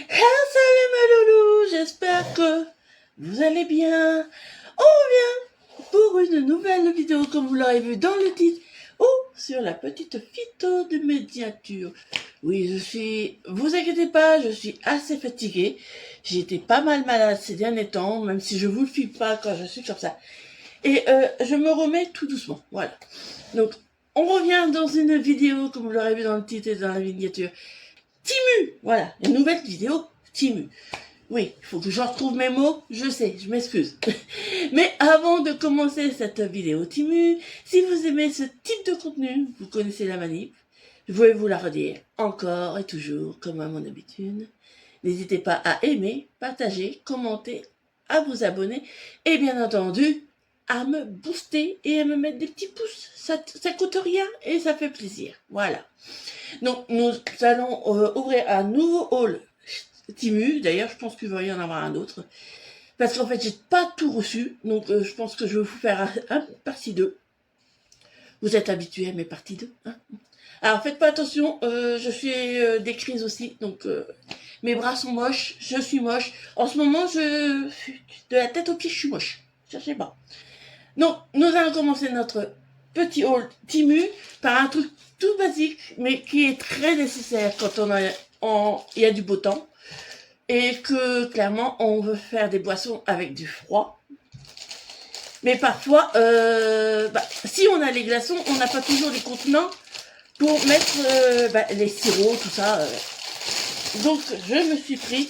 Salut mes loulous, j'espère que vous allez bien. On revient pour une nouvelle vidéo comme vous l'aurez vu dans le titre ou sur la petite phyto de médiature. Oui, vous inquiétez pas, je suis assez fatiguée. J'ai été pas mal malade ces derniers temps, même si je vous le filme pas quand je suis comme ça. Et je me remets tout doucement, voilà. Donc, on revient dans une vidéo comme vous l'aurez vu dans le titre et dans la miniature. Timu, voilà, une nouvelle vidéo Timu. Oui, il faut que je retrouve mes mots, je sais, je m'excuse. Mais avant de commencer cette vidéo Timu, si vous aimez ce type de contenu, vous connaissez la manip, je voulais vous la redire encore et toujours, comme à mon habitude. N'hésitez pas à aimer, partager, commenter, à vous abonner et bien entendu, à me booster et à me mettre des petits pouces. Ça coûte rien et ça fait plaisir. Voilà. Donc, nous allons ouvrir un nouveau haul Timu. D'ailleurs, je pense qu'il va y en avoir un autre. Parce qu'en fait, j'ai pas tout reçu. Donc, je pense que je vais vous faire un partie 2. Vous êtes habitués à mes parties 2. Hein. Alors, faites pas attention. Je fais des crises aussi. Donc, mes bras sont moches. Je suis moche. En ce moment, de la tête aux pieds, je suis moche. Cherchez pas. Donc, nous allons commencer notre petit haul Timu par un truc tout basique, mais qui est très nécessaire quand il y a du beau temps et que clairement on veut faire des boissons avec du froid. Mais parfois, si on a les glaçons, on n'a pas toujours les contenants pour mettre les sirops, tout ça. Donc, je me suis pris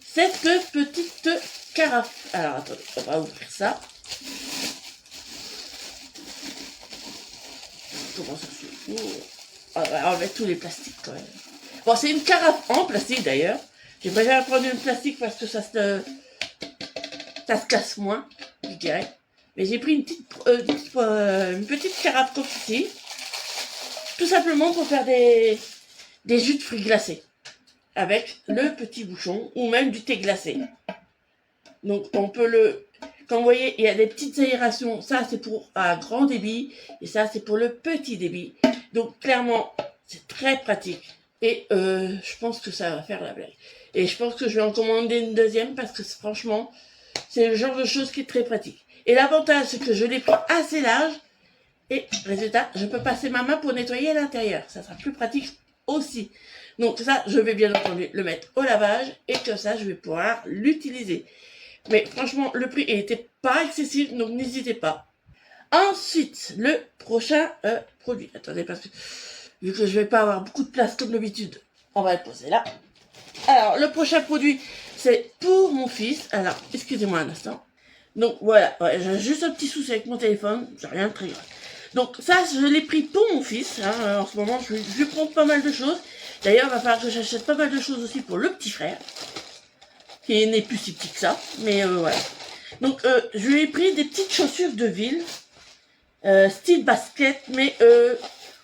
cette petite carafe. Alors, attendez, on va ouvrir ça. Comment ça se fait? On va enlever tous les plastiques quand même. Bon, c'est une carafe en plastique d'ailleurs. J'ai préféré prendre une plastique parce que ça se casse moins, je dirais. Mais j'ai pris une petite carafe comme ceci. Tout simplement pour faire des jus de fruits glacés. Avec le petit bouchon ou même du thé glacé. Donc on peut Quand vous voyez, il y a des petites aérations. Ça, c'est pour un grand débit. Et ça, c'est pour le petit débit. Donc, clairement, c'est très pratique. Et je pense que ça va faire la blague. Et je pense que je vais en commander une deuxième parce que franchement, c'est le genre de chose qui est très pratique. Et l'avantage, c'est que je l'ai pris assez large. Et résultat, je peux passer ma main pour nettoyer l'intérieur. Ça sera plus pratique aussi. Donc ça, je vais bien entendu le mettre au lavage. Et comme ça, je vais pouvoir l'utiliser. Mais franchement, le prix n'était pas excessif, donc n'hésitez pas. Ensuite, le prochain produit. Attendez, parce que vu que je vais pas avoir beaucoup de place comme d'habitude, on va le poser là. Alors, le prochain produit, c'est pour mon fils. Alors, excusez-moi un instant. Donc voilà, j'ai juste un petit souci avec mon téléphone, j'ai rien de très grave. Donc ça, je l'ai pris pour mon fils. Hein. En ce moment, je lui prends pas mal de choses. D'ailleurs, il va falloir que j'achète pas mal de choses aussi pour le petit frère, qui n'est plus si petit que ça, mais voilà. Donc, je lui ai pris des petites chaussures de ville, style basket, mais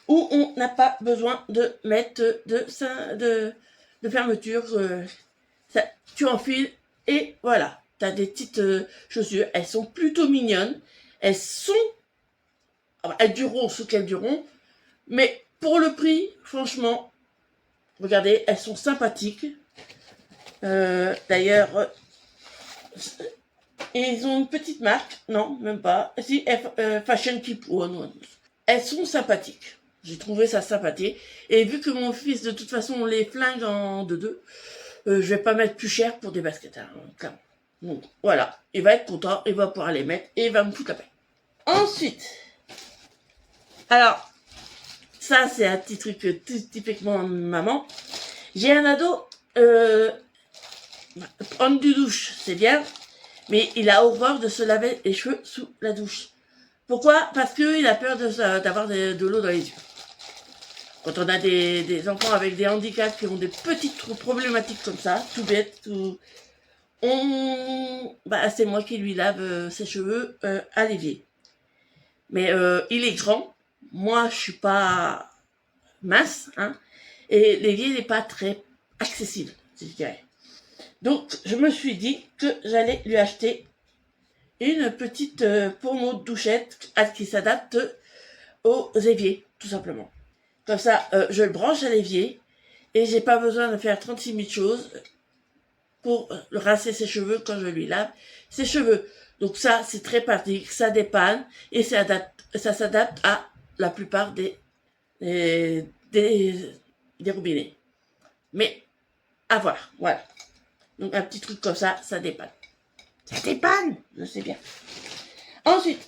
où on n'a pas besoin de mettre de fermeture. Ça, tu enfiles et voilà. Tu as des petites chaussures. Elles sont plutôt mignonnes. Elles dureront ce qu'elles dureront. Mais pour le prix, franchement, regardez, elles sont sympathiques. D'ailleurs, ils ont une petite marque. Non, même pas. Si, Fashion Keep One. Elles sont sympathiques. J'ai trouvé ça sympathique. Et vu que mon fils, de toute façon, on les flingue en deux, je vais pas mettre plus cher pour des baskets, hein, clairement. Donc, voilà. Il va être content, il va pouvoir les mettre et il va me foutre la paix. Ensuite, alors, ça, c'est un petit truc typiquement maman. J'ai un ado, prendre du douche, c'est bien, mais il a horreur de se laver les cheveux sous la douche. Pourquoi? Parce qu'il a peur d'avoir de l'eau dans les yeux. Quand on a des enfants avec des handicaps qui ont des petites problématiques comme ça, tout bête, c'est moi qui lui lave ses cheveux à l'évier. Mais il est grand, moi je suis pas mince, hein, et l'évier n'est pas très accessible, je dirais. Donc je me suis dit que j'allais lui acheter une petite pommeau de douchette qui s'adapte aux éviers, tout simplement. Comme ça, je le branche à l'évier Et j'ai pas besoin de faire 36 000 choses pour rincer ses cheveux quand je lui lave ses cheveux. Donc ça, c'est très pratique, ça dépanne et ça s'adapte à la plupart des robinets. Mais à voir, voilà. Donc un petit truc comme ça dépanne. Ça dépanne, je sais bien. Ensuite,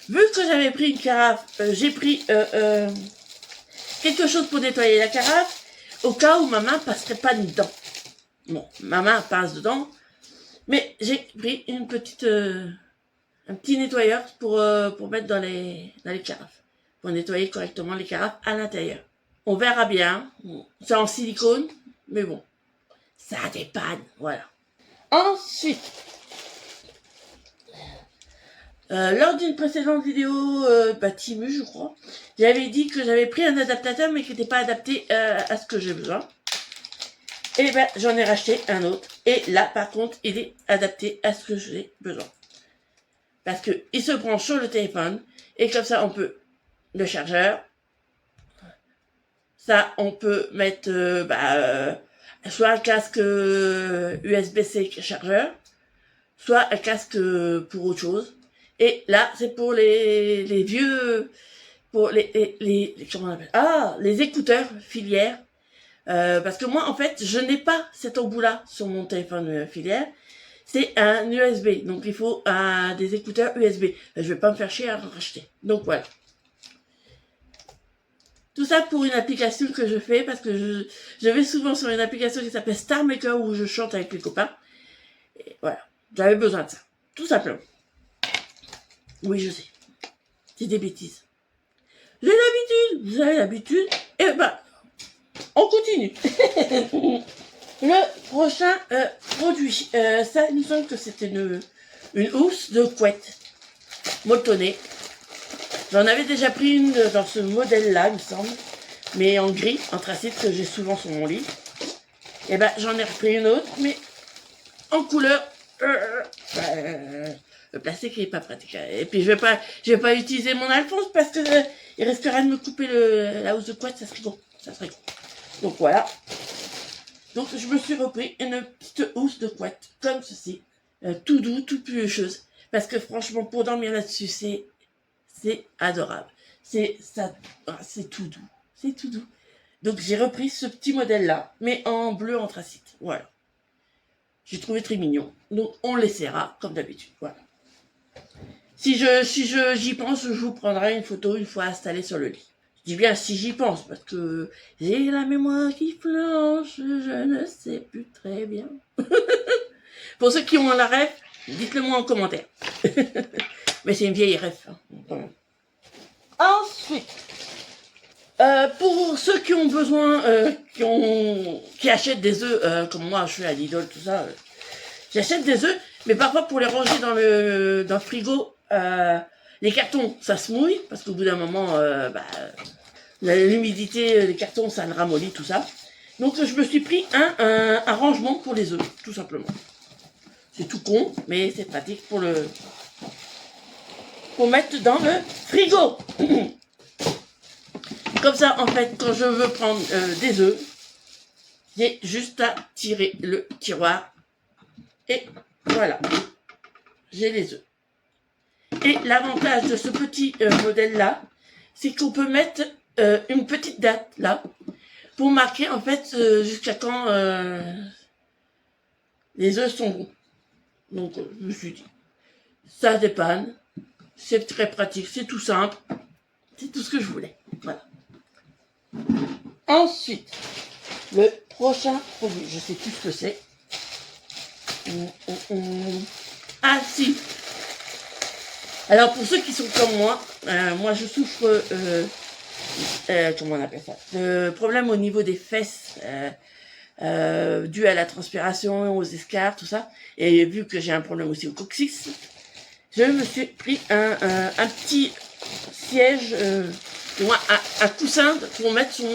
vu que j'avais pris une carafe, j'ai pris quelque chose pour nettoyer la carafe, au cas où ma main passerait pas dedans. Bon, ma main passe dedans, mais j'ai pris un petit nettoyeur pour mettre dans les carafes, pour nettoyer correctement les carafes à l'intérieur. On verra bien, c'est en silicone, mais bon, ça dépanne, voilà. Ensuite, lors d'une précédente vidéo, Timu je crois, j'avais dit que j'avais pris un adaptateur mais qui n'était pas adapté à ce que j'ai besoin. Et ben j'en ai racheté un autre. Et là par contre il est adapté à ce que j'ai besoin. Parce que il se branche sur le téléphone et comme ça on peut le chargeur. Ça on peut mettre soit un casque USB-C chargeur, soit un casque pour autre chose. Et là, c'est pour les vieux, pour comment on appelle? Ah, les écouteurs filière. Parce que moi, en fait, je n'ai pas cet embout-là sur mon téléphone filière. C'est un USB. Donc, il faut des écouteurs USB. Je vais pas me faire chier à en racheter. Donc, voilà. Tout ça pour une application que je fais parce que je vais souvent sur une application qui s'appelle Star Maker où je chante avec les copains. Et voilà. J'avais besoin de ça. Tout simplement. Oui, je sais. C'est des bêtises. J'ai l'habitude. Vous avez l'habitude. Et on continue. Le prochain produit. Ça, il me semble que c'était une housse de couette molletonnée. J'en avais déjà pris une dans ce modèle-là, il me semble. Mais en gris, anthracite, que j'ai souvent sur mon lit. Et j'en ai repris une autre, mais en couleur. Le plastique il est pas pratique. Et puis je vais pas utiliser mon Alphonse parce que il risquerait de me couper la housse de couette, ça serait con. Donc voilà. Donc je me suis repris une petite housse de couette comme ceci, tout doux, tout piocheuse. Parce que franchement pour dormir là-dessus c'est adorable. C'est tout doux, c'est tout doux. Donc j'ai repris ce petit modèle là, mais en bleu anthracite. Voilà. J'ai trouvé très mignon. Donc on l'essaiera comme d'habitude. Voilà. Si j'y pense, je vous prendrai une photo une fois installée sur le lit. Je dis bien si j'y pense, parce que j'ai la mémoire qui flanche, je ne sais plus très bien. Pour ceux qui ont la ref, dites-le moi en commentaire. Mais c'est une vieille ref. Hein. Ensuite, pour ceux qui ont besoin, qui achètent des œufs, comme moi je suis à Lidl, tout ça, j'achète des œufs, mais parfois pour les ranger dans le frigo, les cartons, ça se mouille, parce qu'au bout d'un moment, l'humidité, les cartons, ça le ramollit, tout ça. Donc je me suis pris un rangement pour les œufs, tout simplement. C'est tout con, mais c'est pratique pour mettre dans le frigo. Comme ça, en fait, quand je veux prendre des œufs, j'ai juste à tirer le tiroir. Et voilà, j'ai les œufs. Et l'avantage de ce petit modèle-là, c'est qu'on peut mettre une petite date là, pour marquer en fait jusqu'à quand les œufs sont bons. Donc je me suis dit, ça dépanne, c'est très pratique, c'est tout simple, c'est tout ce que je voulais. Voilà. Ensuite, le prochain produit, je sais plus ce que c'est. Ah si. Alors pour ceux qui sont comme moi, moi je souffre, comment on appelle ça, de problèmes au niveau des fesses, dû à la transpiration, aux escarres, tout ça. Et vu que j'ai un problème aussi au coccyx, je me suis pris un petit siège, un coussin pour mettre sur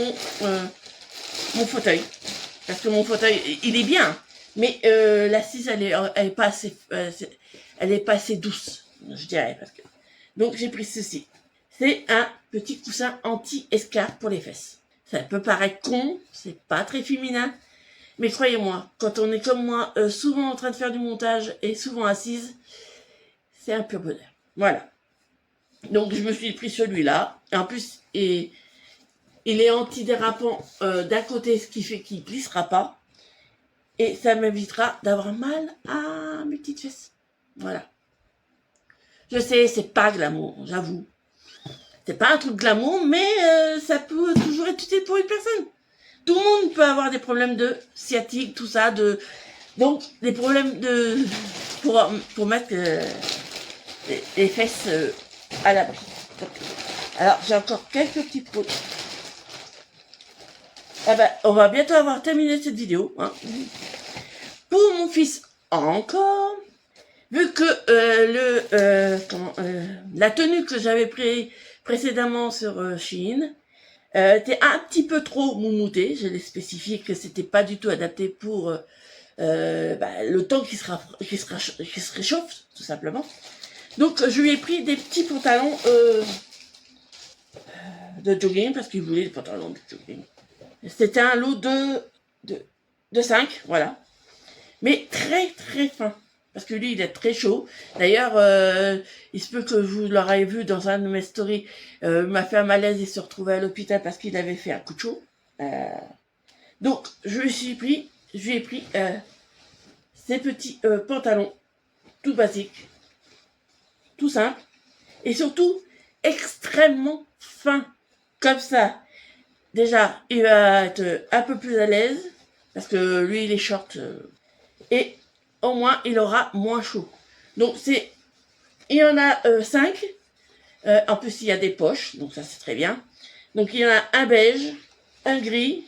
mon fauteuil. Parce que mon fauteuil, il est bien, mais l'assise, elle est pas assez douce, je dirais. Parce que... Donc j'ai pris ceci. C'est un petit coussin anti-escarre pour les fesses. Ça peut paraître con, c'est pas très féminin. Mais croyez-moi, quand on est comme moi, souvent en train de faire du montage et souvent assise, c'est un pur bonheur. Voilà. Donc je me suis pris celui-là. En plus, il est antidérapant d'un côté, ce qui fait qu'il ne glissera pas. Et ça m'évitera d'avoir mal à mes petites fesses. Voilà. Je sais, c'est pas glamour, j'avoue. C'est pas un truc glamour, mais ça peut toujours être utile pour une personne. Tout le monde peut avoir des problèmes de sciatique, tout ça, donc des problèmes pour mettre les fesses à l'abri. Alors j'ai encore quelques petits produits. Ah ben, on va bientôt avoir terminé cette vidéo. Hein. Pour mon fils encore, vu que la tenue que j'avais pris précédemment sur Shein était un petit peu trop moumoutée, je l'ai spécifié que c'était pas du tout adapté pour le temps qui se réchauffe, tout simplement. Donc je lui ai pris des petits pantalons de jogging, parce qu'il voulait des pantalons de jogging. C'était un lot de 5, voilà. Mais très très fin. Parce que lui, il est très chaud. D'ailleurs, il se peut que vous l'aurez vu dans un de mes stories, il m'a fait un malaise et se retrouvait à l'hôpital parce qu'il avait fait un coup de chaud. Donc, je lui ai pris ces petits pantalons, tout basiques, tout simples, et surtout extrêmement fins. Comme ça, déjà, il va être un peu plus à l'aise, parce que lui, il est short, et au moins, il aura moins chaud. Donc, il y en a 5. En plus, il y a des poches, donc ça, c'est très bien. Donc, il y en a un beige, un gris,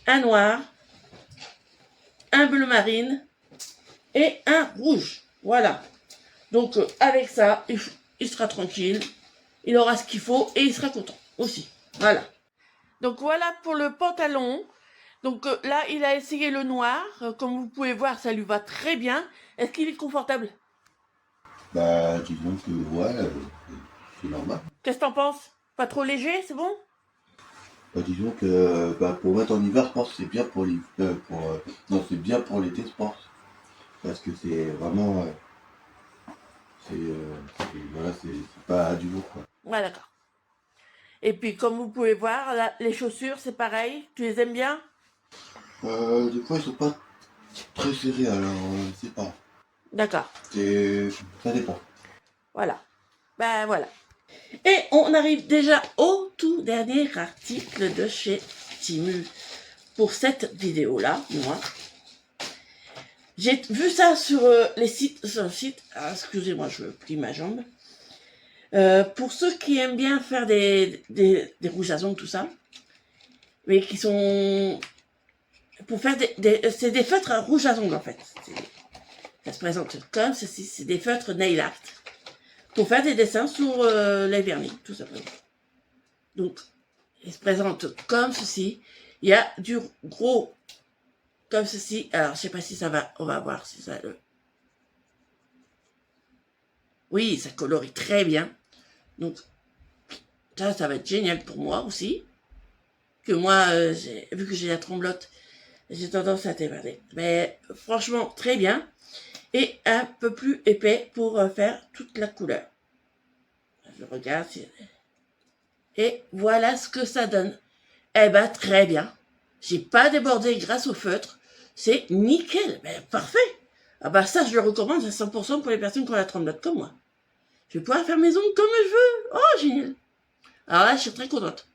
un noir, un bleu marine et un rouge. Voilà. Donc, avec ça, il sera tranquille. Il aura ce qu'il faut et il sera content aussi. Voilà. Donc, voilà pour le pantalon. Donc là, il a essayé le noir. Comme vous pouvez voir, ça lui va très bien. Est-ce qu'il est confortable? Bah, disons que, ouais, c'est normal. Qu'est-ce que t'en penses? Pas trop léger, c'est bon? Bah, disons que, pour mettre en hiver, je pense que c'est bien pour l'hiver, non, c'est bien pour l'été, je pense. Parce que c'est vraiment, voilà, c'est pas du lourd, quoi. Ouais, d'accord. Et puis, comme vous pouvez voir, là, les chaussures, c'est pareil. Tu les aimes bien? Des fois, ils sont pas très serrés, alors, c'est pas. D'accord. Ça dépend. Voilà. Ben voilà. Et on arrive déjà au tout dernier article de chez Temu pour cette vidéo-là, moi. J'ai vu ça sur le site. Ah, excusez-moi, je plie ma jambe. Pour ceux qui aiment bien faire des rouges à ongles, tout ça, mais qui sont pour faire c'est des feutres rouges à ongles en fait. Ça se présente comme ceci, c'est des feutres nail art pour faire des dessins sur les vernis, tout simplement. Donc, il se présente comme ceci. Il y a du gros comme ceci. Alors, je sais pas si ça va, on va voir si ça le... Oui, ça colorie très bien. Donc, ça va être génial pour moi aussi. Que moi, vu que j'ai la tremblote, j'ai tendance à déborder. Mais franchement, très bien. Et un peu plus épais pour faire toute la couleur. Je regarde. Et voilà ce que ça donne. Eh ben, très bien. J'ai pas débordé grâce au feutre. C'est nickel. Ben, parfait. Ah bah ça, je le recommande à 100% pour les personnes qui ont la tremblote comme moi. Je vais pouvoir faire mes ongles comme je veux. Oh, génial. Alors là, je suis très contente.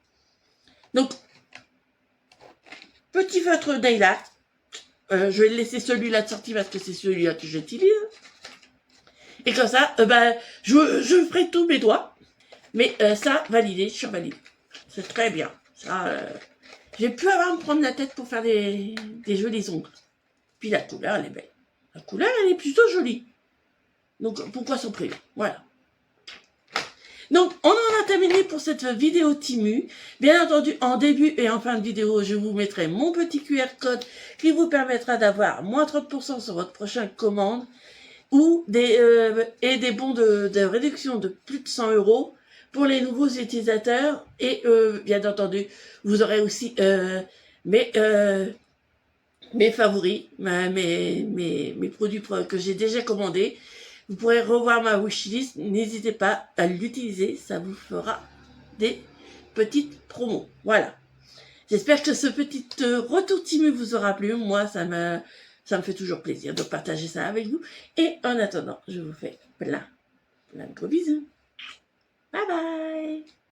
Donc, petit feutre nail art. Je vais laisser celui-là de sortie parce que c'est celui-là que j'utilise. Et comme ça, je ferai tous mes doigts. Mais ça, validé, je suis validé. C'est très bien. Ça, j'ai pu avoir à me prendre la tête pour faire des jolis ongles. Puis la couleur, elle est belle. La couleur, elle est plutôt jolie. Donc, pourquoi s'en priver? Voilà. Donc, on en a terminé pour cette vidéo Temu. Bien entendu, en début et en fin de vidéo, je vous mettrai mon petit QR code qui vous permettra d'avoir moins 30% sur votre prochaine commande ou des bons de réduction de plus de 100 € pour les nouveaux utilisateurs. Et bien entendu, vous aurez aussi mes favoris, mes produits que j'ai déjà commandés. Vous pourrez revoir ma wishlist. N'hésitez pas à l'utiliser. Ça vous fera des petites promos. Voilà. J'espère que ce petit retour timide vous aura plu. Moi, ça me fait toujours plaisir de partager ça avec vous. Et en attendant, je vous fais plein de gros bisous. Bye bye.